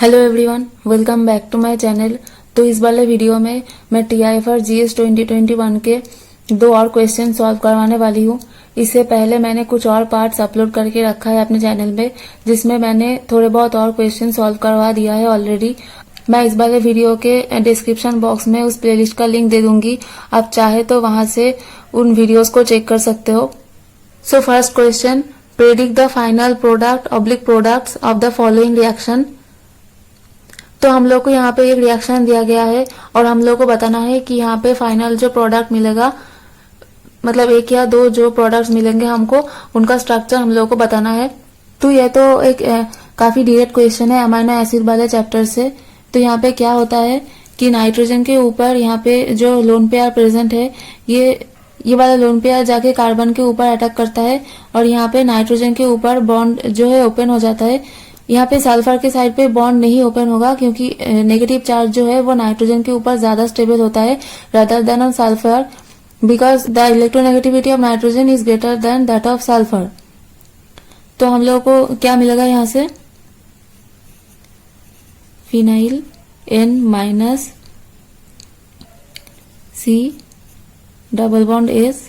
Hello everyone, welcome back to my channel. तो इस वाले वीडियो में मैं TIFR GS 2021 के 2 और क्वेश्चन सॉल्व करवाने वाली हूँ। इससे पहले मैंने कुछ और पार्ट्स अपलोड करके रखा है अपने चैनल में, जिसमें मैंने थोड़े बहुत और क्वेश्चन सॉल्व करवा दिया है ऑलरेडी। मैं इस वाले वीडियो के डिस्क्रिप्शन बॉक्स में उस प्लेलिस्ट का लिंक दे दूंगी। आप चाहे तो वहां से उन वीडियोस को चेक कर सकते हो। So first question, predict the final product oblique products of the following reaction. तो हम लोग को यहाँ पे एक रिएक्शन दिया गया है और हम लोग को बताना है कि यहाँ पे फाइनल जो प्रोडक्ट मिलेगा, मतलब 1 या 2 जो प्रोडक्ट्स मिलेंगे हमको, उनका स्ट्रक्चर हम लोग को बताना है। तो यह तो एक काफी डायरेक्ट क्वेश्चन है अमाइनो एसिड वाले चैप्टर से। तो यहाँ पे क्या होता है कि नाइट्रोजन के ऊपर यहाँ पे जो लोन पेयर प्रेजेंट है, ये वाला लोन पेयर जाके कार्बन के ऊपर अटैक करता है और यहाँ पे नाइट्रोजन के ऊपर बॉन्ड जो है ओपन हो जाता है। यहाँ पे सल्फर के साइड पे बॉन्ड नहीं ओपन होगा क्योंकि नेगेटिव चार्ज जो है वो नाइट्रोजन के ऊपर ज्यादा स्टेबल होता है rather than on sulphur, because the electronegativity of nitrogen is greater than that of sulphur. तो हम लोग को क्या मिलेगा यहाँ से, phenyl N- C double bond S,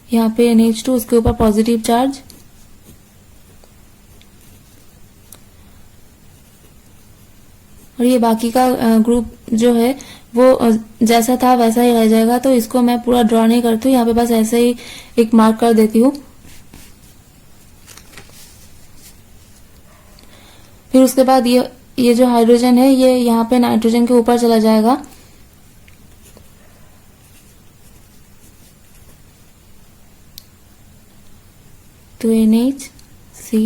यहाँ पे NH2 उसके ऊपर पॉजिटिव चार्ज, और ये बाकी का ग्रुप जो है वो जैसा था वैसा ही रह जाएगा। तो इसको मैं पूरा ड्रॉ नहीं करती हूँ, यहाँ पे बस ऐसे ही एक मार्क कर देती हूँ। फिर उसके बाद ये जो हाइड्रोजन है ये यहाँ पे नाइट्रोजन के ऊपर चला जाएगा। तो NH C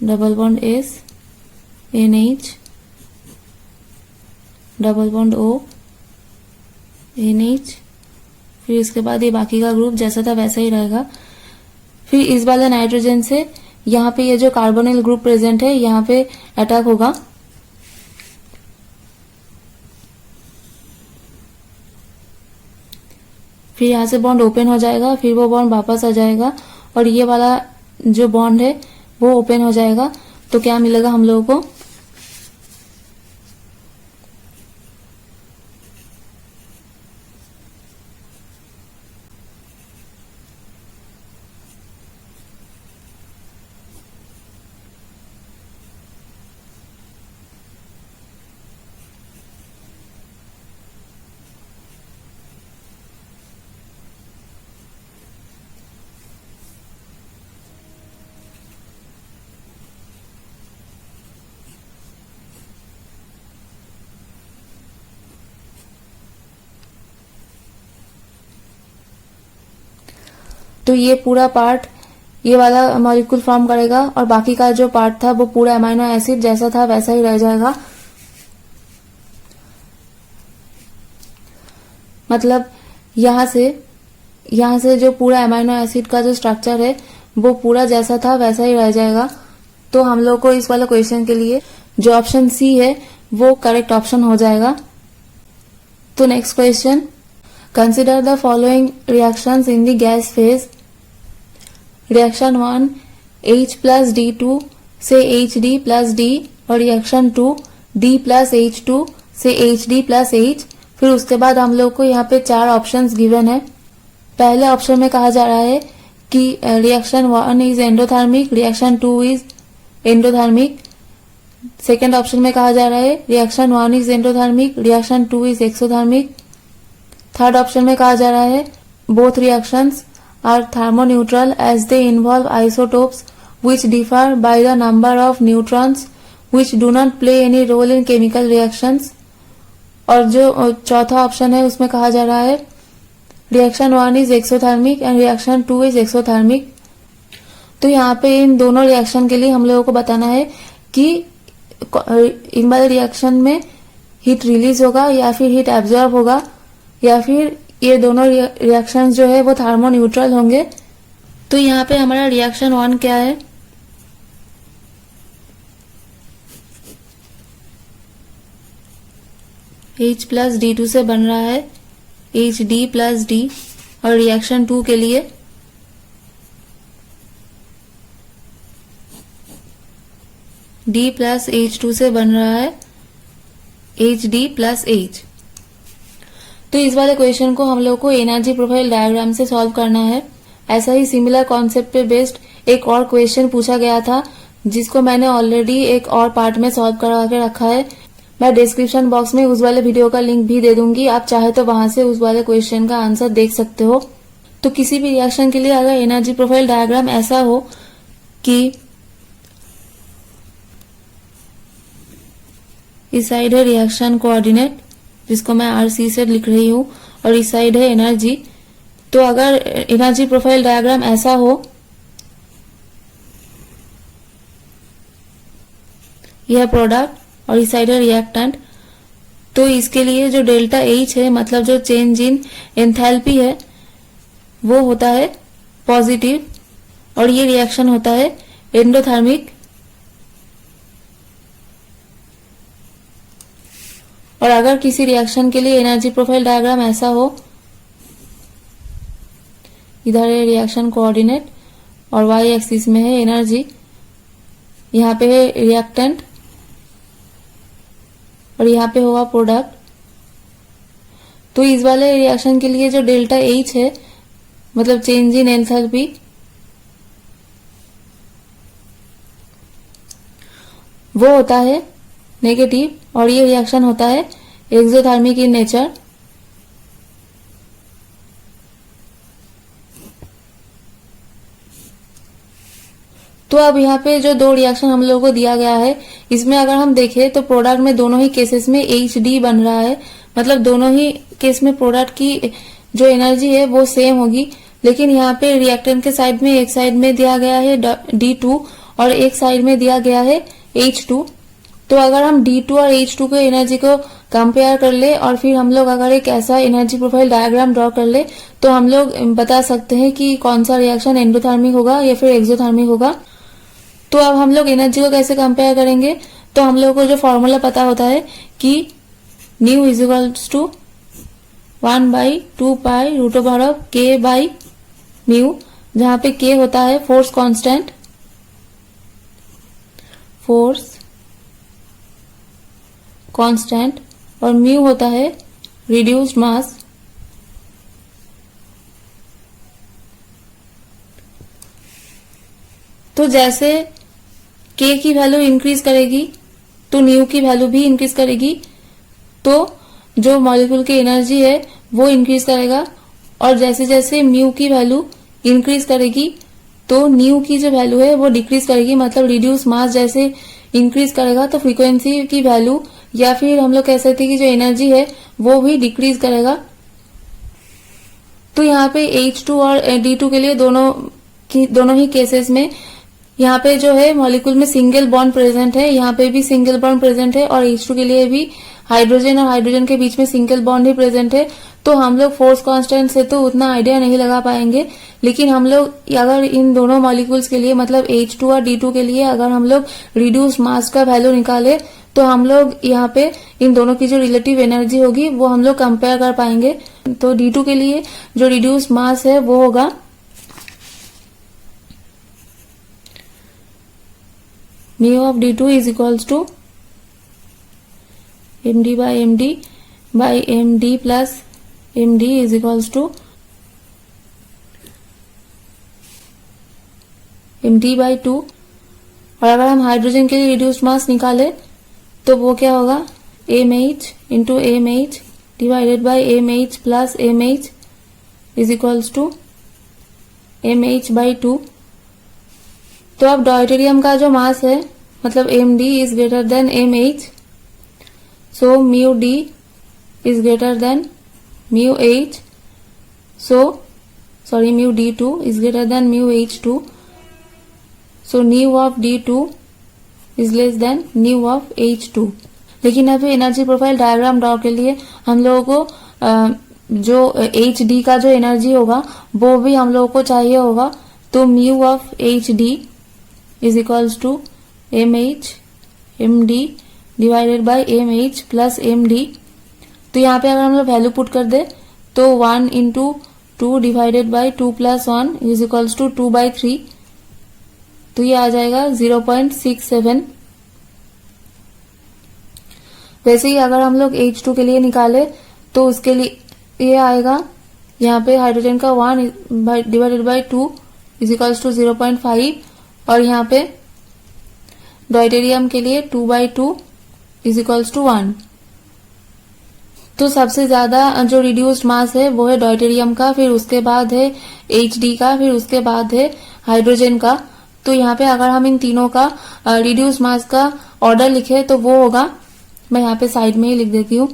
double bond S, NH double bond O, NH, फिर इसके बाद ये बाकी का ग्रुप जैसा था वैसा ही रहेगा। फिर इस वाले नाइट्रोजन से यहाँ पे ये जो कार्बोनिल ग्रुप प्रेजेंट है यहाँ पे अटैक होगा। फिर यहाँ से बॉन्ड ओपन हो जाएगा, फिर वो बॉन्ड वापस आ जाएगा और ये वाला जो बॉन्ड है वो ओपन हो जाएगा। तो क्या मिलेगा हम लोगों को, तो ये पूरा पार्ट ये वाला मॉलिक्यूल फॉर्म करेगा और बाकी का जो पार्ट था वो पूरा अमाइनो एसिड जैसा था वैसा ही रह जाएगा। मतलब यहाँ से जो पूरा अमाइनो एसिड का जो स्ट्रक्चर है वो पूरा जैसा था वैसा ही रह जाएगा। तो हम लोग को इस वाले क्वेश्चन के लिए जो ऑप्शन सी है वो करेक्ट ऑप्शन हो जाएगा। तो next question, consider the following reactions in the gas phase. Reaction 1 H plus D2 से HD प्लस D और रिएक्शन 2 D प्लस H2 से HD प्लस H। फिर उसके बाद हम लोग को यहाँ पे 4 ऑप्शंस गिवन है। पहले ऑप्शन में कहा जा रहा है कि reaction 1 is endothermic, reaction 2 is endothermic. Second option में कहा जा रहा है reaction 1 is endothermic, reaction 2 is exothermic. Third option में कहा जा रहा है both reactions are thermoneutral as they involve isotopes which differ by the number of neutrons which do not play any role in chemical reactions। और जो चौथा option है उसमें कहा जा रहा है reaction 1 is exothermic and reaction 2 is exothermic. तो यहाँ पे इन दोनों रिएक्शन के लिए हम लोगों को बताना है कि इन वाले रिएक्शन में हीट रिलीज होगा या फिर हीट एब्जॉर्ब होगा या फिर ये दोनों रिएक्शंस जो है वो थर्मोन्यूट्रल होंगे। तो यहाँ पे हमारा रिएक्शन 1 क्या है, H प्लस D2 से बन रहा है HD प्लस D और रिएक्शन 2 के लिए D प्लस H2 से बन रहा है HD प्लस H। तो इस वाले क्वेश्चन को हम लोग को एनर्जी प्रोफाइल डायग्राम से सॉल्व करना है। ऐसा ही सिमिलर कॉन्सेप्ट पे बेस्ड एक और क्वेश्चन पूछा गया था, जिसको मैंने ऑलरेडी एक और पार्ट में सॉल्व करवा के रखा है। मैं डिस्क्रिप्शन बॉक्स में उस वाले वीडियो का लिंक भी दे दूंगी, आप चाहे तो वहां से उस वाले क्वेश्चन का आंसर देख सकते हो। तो किसी भी रिएक्शन के लिए अगर एनर्जी प्रोफाइल डायग्राम ऐसा हो कि इस साइड है रिएक्शन कोऑर्डिनेट, जिसको मैं RC से लिख रही हूँ, और इस साइड है एनर्जी। तो अगर एनर्जी प्रोफाइल डायग्राम ऐसा हो, यह प्रोडक्ट और इस साइड है रिएक्टेंट, तो इसके लिए जो डेल्टा H है, मतलब जो चेंज इन एंथैल्पी है, वो होता है पॉजिटिव, और ये रिएक्शन होता है एंडोथर्मिक। और अगर किसी रिएक्शन के लिए एनर्जी प्रोफाइल डायग्राम ऐसा हो, इधर है रिएक्शन कोऑर्डिनेट और Y एक्सिस में है एनर्जी, यहाँ पे है रिएक्टेंट और यहाँ पे होगा प्रोडक्ट। तो इस वाले रिएक्शन के लिए जो डेल्टा H है, मतलब चेंज इन एंथैल्पी, वो होता है नेगेटिव, और ये रिएक्शन होता है एक्सोथर्मिक इन नेचर। तो अब यहाँ पे जो दो रिएक्शन हम लोगों को दिया गया है, इसमें अगर हम देखें तो प्रोडक्ट में दोनों ही केसेस में HD बन रहा है, मतलब दोनों ही केस में प्रोडक्ट की जो एनर्जी है वो सेम होगी। लेकिन यहाँ पे रिएक्टेंट के साइड में एक साइड में दिया गया है D2 और एक साइड में दिया गया है H2। तो अगर हम D2 और H2 के एनर्जी को कंपेयर कर ले और फिर हम लोग अगर एक ऐसा एनर्जी प्रोफाइल डायग्राम ड्रॉ कर ले, तो हम लोग बता सकते हैं कि कौन सा रिएक्शन एंडोथर्मिक होगा या फिर एक्सोथर्मिक होगा। तो अब हम लोग एनर्जी को कैसे कंपेयर करेंगे, तो हम लोग को जो फॉर्मूला पता होता है कि nu is equals to 1/2 pi root over of K by mu, जहां पे K होता है फोर्स कांस्टेंट, और म्यू होता है रिड्यूस्ड मास। तो जैसे K की वैल्यू इंक्रीज करेगी तो न्यू की वैल्यू भी इंक्रीज करेगी, तो जो मॉलिक्यूल की एनर्जी है वो इंक्रीज करेगा, और जैसे जैसे म्यू की वैल्यू इंक्रीज करेगी तो न्यू की जो वैल्यू है वो डिक्रीज करेगी, मतलब रिड्यूस मास जैसे इंक्रीज करेगा तो फ्रीक्वेंसी की वैल्यू, या फिर हम लोग कह सकते हैं कि जो एनर्जी है वो भी डिक्रीज करेगा। तो यहाँ पे H2 और D2 के लिए दोनों ही केसेस में यहाँ पे जो है मॉलिक्यूल में सिंगल बॉन्ड प्रेजेंट है, यहाँ पे भी सिंगल बॉन्ड प्रेजेंट है, और H2 के लिए भी हाइड्रोजन और हाइड्रोजन के बीच में सिंगल बॉन्ड ही प्रेजेंट है। तो हम लोग फोर्स कांस्टेंट से तो उतना आइडिया नहीं लगा पाएंगे, लेकिन हम लोग अगर इन दोनों मॉलिक्यूल्स के लिए, मतलब H2 और D2 के लिए अगर हम लोग रिड्यूस मास का वैल्यू निकाले, तो हम लोग यहाँ पे इन दोनों की जो रिलेटिव एनर्जी होगी वो हम लोग कंपेयर कर पाएंगे। तो D2 के लिए जो रिड्यूस मास है वो होगा mu of D2 is equals to MD by MD plus MD is equals to MD by 2। और अगर हम हाइड्रोजन के लिए रिड्यूस्ड मास निकाले तो वो क्या होगा, MH into MH divided by MH plus MH is equals to MH by 2। तो अब डॉयटेरियम का जो मास है, मतलब MD is greater than MH, so mu D is greater than mu H, mu D2 is greater than mu H2, so new of D2 is less than nu of H2। लेकिन अभी energy profile diagram draw के लिए हम लोगों को जो HD का जो एनर्जी होगा वो भी हम लोगों को चाहिए होगा। तो mu of HD is equals to MH MD divided by MH plus MD। तो यहाँ पे अगर हम लोग वैल्यू पुट कर दे तो 1 into 2 divided by 2 plus 1 is equals to 2/3। तो ये आ जाएगा 0.67। वैसे ही अगर हम लोग H2 के लिए निकाले तो उसके लिए ये आएगा यहाँ पे हाइड्रोजन का 1 divided by 2 is equals to 0.5 और यहाँ पे ड्यूटेरियम के लिए 2/2 इज इक्वल्स टू 1। तो सबसे ज्यादा जो रिड्यूस्ड मास है वो है ड्यूटेरियम का, फिर उसके बाद है HD का, फिर उसके बाद है हाइड्रोजन का। तो यहाँ पे अगर हम इन तीनों का रिड्यूस्ड मास का ऑर्डर लिखे तो वो होगा, मैं यहाँ पे साइड में ही लिख देती हूँ,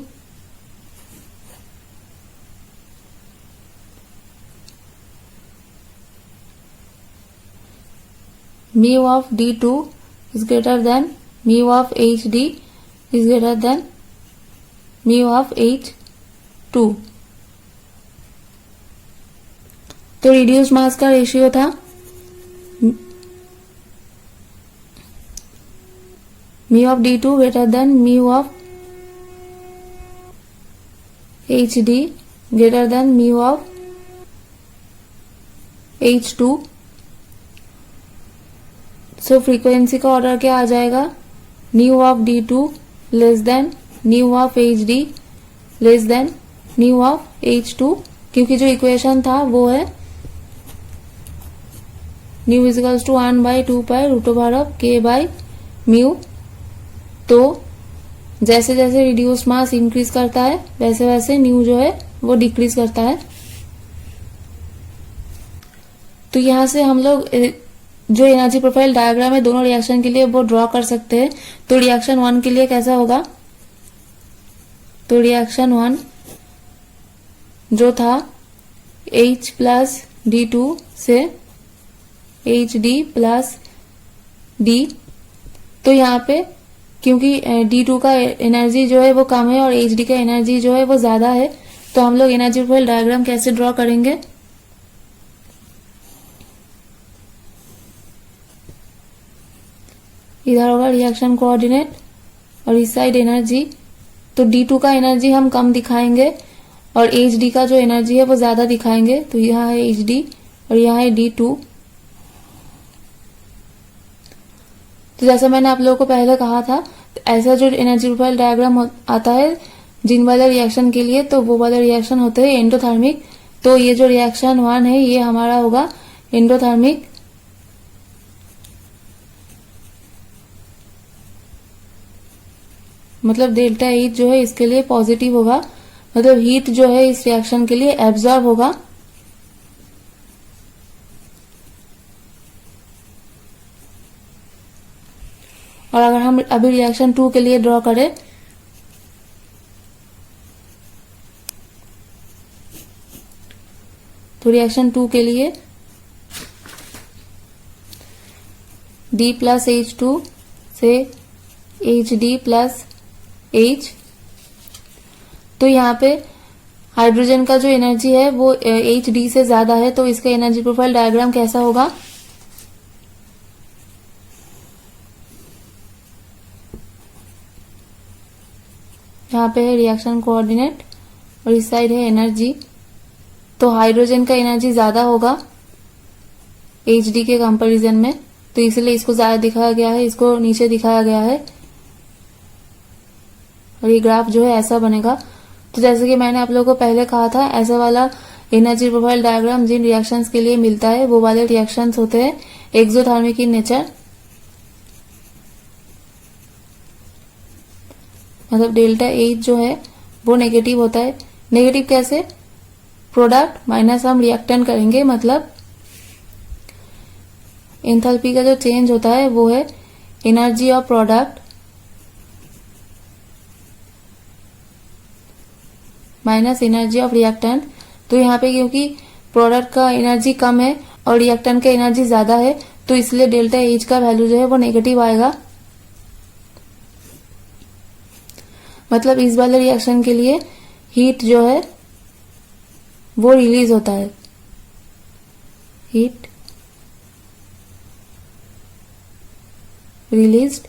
mu of D2 is greater than mu of HD is greater than mu of H2। तो रिड्यूस्ड मास का रेशियो था mu of D2 greater than mu of HD greater than mu of H2। So frequency का order क्या आ जाएगा, nu of D2 less than nu of HD less than nu of H2, क्योंकि जो equation था वो है nu equals to 1/2 pi root over of K by mu. तो जैसे जैसे रिड्यूस्ड मास इंक्रीज करता है वैसे वैसे न्यू जो है वो डिक्रीज करता है। तो यहाँ से हम लोग जो एनर्जी प्रोफाइल डायग्राम है दोनों रिएक्शन के लिए वो ड्रॉ कर सकते हैं। तो रिएक्शन 1 के लिए कैसा होगा, तो रिएक्शन 1 जो था H प्लस D2 से HD प्लस D, तो यहाँ पे क्योंकि D2 का एनर्जी जो है वो कम है और HD का एनर्जी जो है वो ज्यादा है, तो हम लोग एनर्जी प्रोफाइल डायग्राम कैसे ड्रॉ करेंगे, इधर होगा रिएक्शन कोऑर्डिनेट और इस साइड एनर्जी। तो D2 का एनर्जी हम कम दिखाएंगे और HD का जो एनर्जी है वो ज्यादा दिखाएंगे। तो यहाँ है HD और यहाँ है D2। तो जैसा मैंने आप लोगों को पहले कहा था, ऐसा जो एनर्जी प्रोफाइल डायग्राम आता है जिन वाले रिएक्शन के लिए, तो वो वाले रिएक्शन होते हैं एंडोथर्मिक। तो ये जो रिएक्शन 1 है ये हमारा होगा एंडोथर्मिक। मतलब डेल्टा H जो है इसके लिए पॉजिटिव होगा, मतलब हीट जो है इस रिएक्शन के लिए एब्जॉर्ब होगा। और अगर हम अभी रिएक्शन 2 के लिए ड्रॉ करें, तो रिएक्शन 2 के लिए D प्लस H2 से HD प्लस H। तो यहाँ पे हाइड्रोजन का जो एनर्जी है वो HD से ज्यादा है, तो इसका एनर्जी प्रोफाइल डायग्राम कैसा होगा, यहाँ पे है रिएक्शन कोऑर्डिनेट और इस साइड है एनर्जी। तो हाइड्रोजन का एनर्जी ज्यादा होगा HD के कंपैरिजन में, तो इसलिए इसको ज्यादा दिखाया गया है, इसको नीचे दिखाया गया है और ये ग्राफ जो है ऐसा बनेगा। तो जैसे कि मैंने आप लोगों को पहले कहा था, ऐसा वाला एनर्जी प्रोफाइल डायग्राम जिन रिएक्शंस के लिए मिलता है वो वाले रिएक्शंस होते हैं एक्सोथर्मिक इन नेचर। मतलब डेल्टा H जो है वो नेगेटिव होता है। नेगेटिव कैसे, प्रोडक्ट माइनस हम रिएक्टेंट करेंगे, मतलब एंथैल्पी का जो चेंज होता है वो है energy of product minus energy of reactant. तो यहाँ पे क्योंकि प्रोडक्ट का एनर्जी कम है और रिएक्टेंट का एनर्जी ज्यादा है, तो इसलिए डेल्टा H का वैल्यू जो है वो नेगेटिव आएगा। मतलब इस वाले रिएक्शन के लिए हीट जो है वो रिलीज होता है, हीट रिलीज्ड।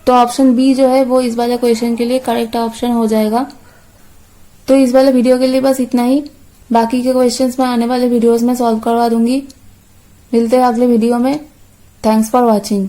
तो ऑप्शन बी जो है वो इस वाले क्वेश्चन के लिए करेक्ट ऑप्शन हो जाएगा। तो इस वाले वीडियो के लिए बस इतना ही, बाकी के क्वेश्चंस मैं आने वाले वीडियोस में सॉल्व करवा दूंगी। मिलते हैं अगले वीडियो में। Thanks for watching.